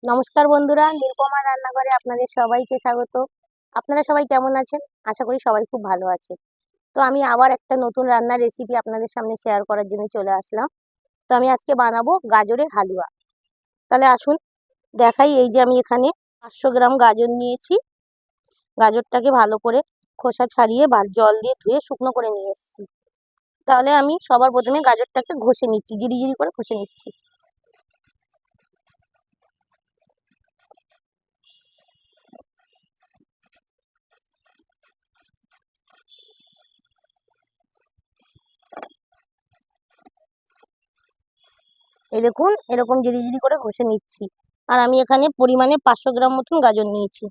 নমস্কার বন্ধুরা, নিরুপমার রান্নাঘরে আপনাদের সবাইকে স্বাগত। আপনারা সবাই কেমন আছেন? আশা করি সবাই খুব ভালো আছে। তো আমি আবার একটা নতুন রান্নার রেসিপি আপনাদের সামনে শেয়ার করার জন্য চলে আসলাম। তো আমি আজকে বানাবো গাজরের হালুয়া। তাহলে আসুন দেখাই। এই যে আমি এখানে 500 গ্রাম গাজর নিয়েছি। গাজরটাকে ভালো করে খোসা ছাড়িয়ে জল দিয়ে ধুয়ে শুকনো করে নিয়ে এসেছি। তাহলে আমি সবার প্রথমে গাজরটাকে ঘষে নিচ্ছি, জিরি করে ঘষে নিচ্ছি। এই দেখুন, এরকম জিরি করে ঘষে নিচ্ছি। আর আমি এখানে পরিমাণে 500 গ্রাম মতন গাজর নিয়েছি।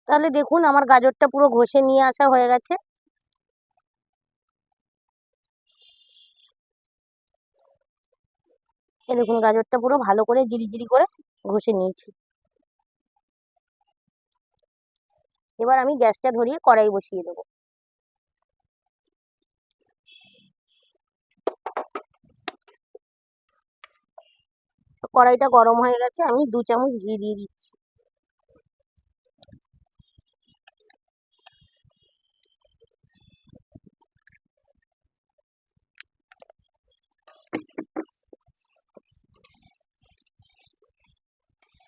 তাহলে দেখুন, আমার গাজরটা পুরো ঘষে নিয়ে আসা হয়ে গেছে। এই দেখুন, গাজরটা পুরো ভালো করে জিরি করে ঘষে নিয়েছি। এবার আমি গ্যাসটা ধরিয়ে কড়াই বসিয়ে দেবো। কড়াইটা গরম হয়ে গেছে, আমি 2 চামচ ঘি দিয়ে দিচ্ছি।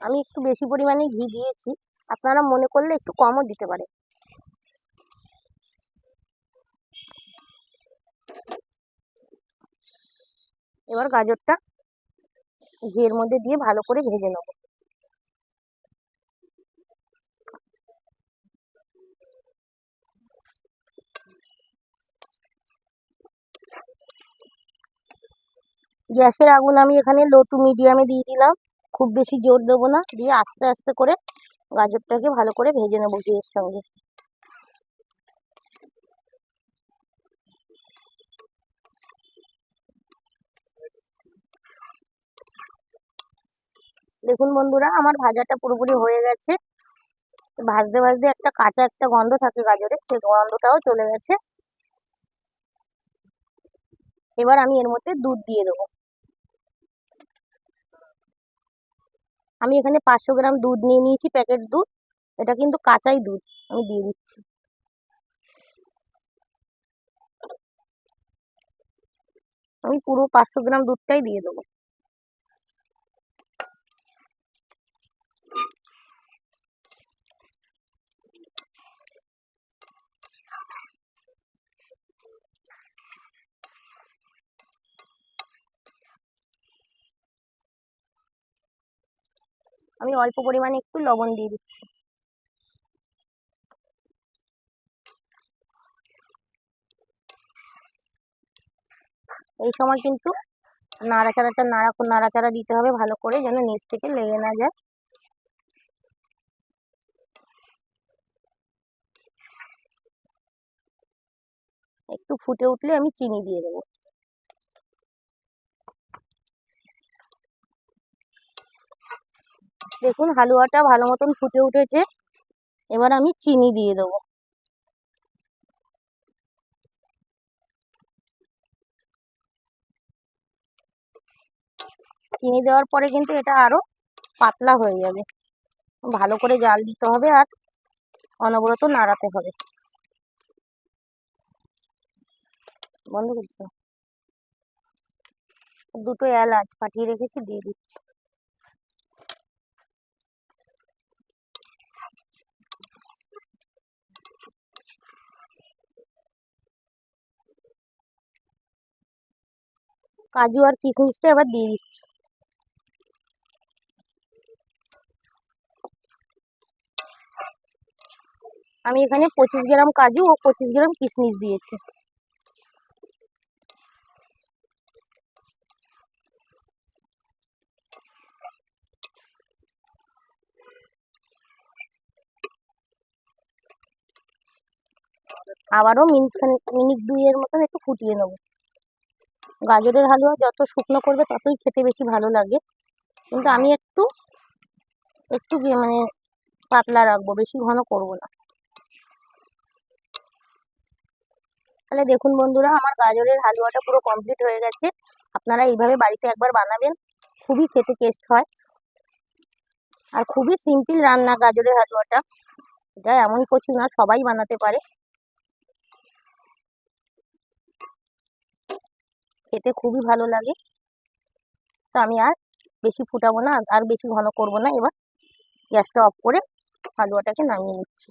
আমি একটু বেশি পরিমাণে ঘি দিয়েছি, আপনারা মনে করলে একটু কমও দিতে পারেন। এবার গাজরটা ঘিয়ের মধ্যে দিয়ে ভালো করে ভেজে নেব। গ্যাসের আগুন আমি এখানে লো টু মিডিয়ামে দিয়ে দিলাম। খুব বেশি জোর দেবো না, দিয়ে আস্তে আস্তে করে গাজরটাকে ভালো করে ভেজে নেবো ঘিয়ের সঙ্গে। দেখুন বন্ধুরা, আমার ভাজাটা পুরোপুরি হয়ে গেছে। ভাজতে ভাজতে একটা কাঁচা একটা গন্ধ থাকে গাজরের, সেই গন্ধটাও চলে গেছে। এবার আমি এর মধ্যে দুধ দিয়ে দেবো। আমি এখানে 500 গ্রাম দুধ নিয়ে নিয়েছি, প্যাকেট দুধ। এটা কিন্তু কাঁচাই দুধ, আমি দিয়ে দিচ্ছি। আমি পুরো 500 গ্রাম দুধটাই দিয়ে দেবো। আমি অল্প পরিমাণে একটু লবণ দিয়ে দিচ্ছি। এই সময় কিন্তু নাড়াচাড়া দিতে হবে ভালো করে, যেন নিচ থেকে লেগে না যায়। একটু ফুটে উঠলে আমি চিনি দিয়ে দেবো। দেখুন, হালুয়াটা ভালো মতন ফুটে উঠেছে। এবার আমি চিনি দিয়ে দেবো। চিনি দেওয়ার পরে কিন্তু এটা আরো পাতলা হয়ে যাবে। ভালো করে জাল দিতে হবে আর অনবরত নাড়াতে হবে। বন্ধ করতে, দুটো এলাচ ফাটিয়ে রেখেছি, দিয়ে দিচ্ছি। কাজু আর কিশমিশটা এবার দিয়ে দিচ্ছি। আমি এখানে 25 গ্রাম কাজু ও 25 গ্রাম কিশমিশ দিয়েছি। আবারও মিনিট 2 এর মতন একটু ফুটিয়ে নেব। গাজরের হালুয়া যত শুকনো করবে ততই খেতে বেশি ভালো লাগে, কিন্তু আমি একটু একটু মানে পাতলা রাখবো, বেশি ঘন করব না। তাহলে দেখুন বন্ধুরা, আমার গাজরের হালুয়াটা পুরো কমপ্লিট হয়ে গেছে। আপনারা এইভাবে বাড়িতে একবার বানাবেন, খুবই খেতে টেস্ট হয়। আর খুবই সিম্পল রান্না গাজরের হালুয়াটা, এটা এমন কিছু না, সবাই বানাতে পারে, খেতে খুবই ভালো লাগে। তো আমি আর বেশি ফুটাবো না, আর বেশি ঘন করব না। এবার গ্যাসটা অফ করে হালুয়াটাকে নামিয়ে নিচ্ছি।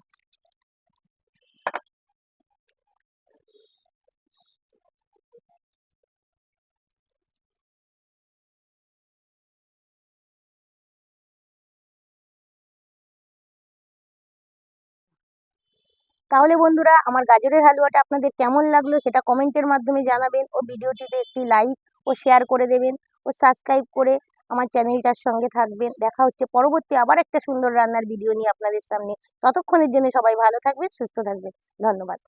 তাহলে বন্ধুরা, আমার গাজরের হালুয়াটা আপনাদের কেমন লাগলো সেটা কমেন্টের মাধ্যমে জানাবেন, ও ভিডিওটিতে একটি লাইক ও শেয়ার করে দেবেন, ও সাবস্ক্রাইব করে আমার চ্যানেলটার সঙ্গে থাকবেন। দেখা হচ্ছে পরবর্তী আবার একটা সুন্দর রান্নার ভিডিও নিয়ে আপনাদের সামনে। ততক্ষণের জন্য সবাই ভালো থাকবেন, সুস্থ থাকবেন। ধন্যবাদ।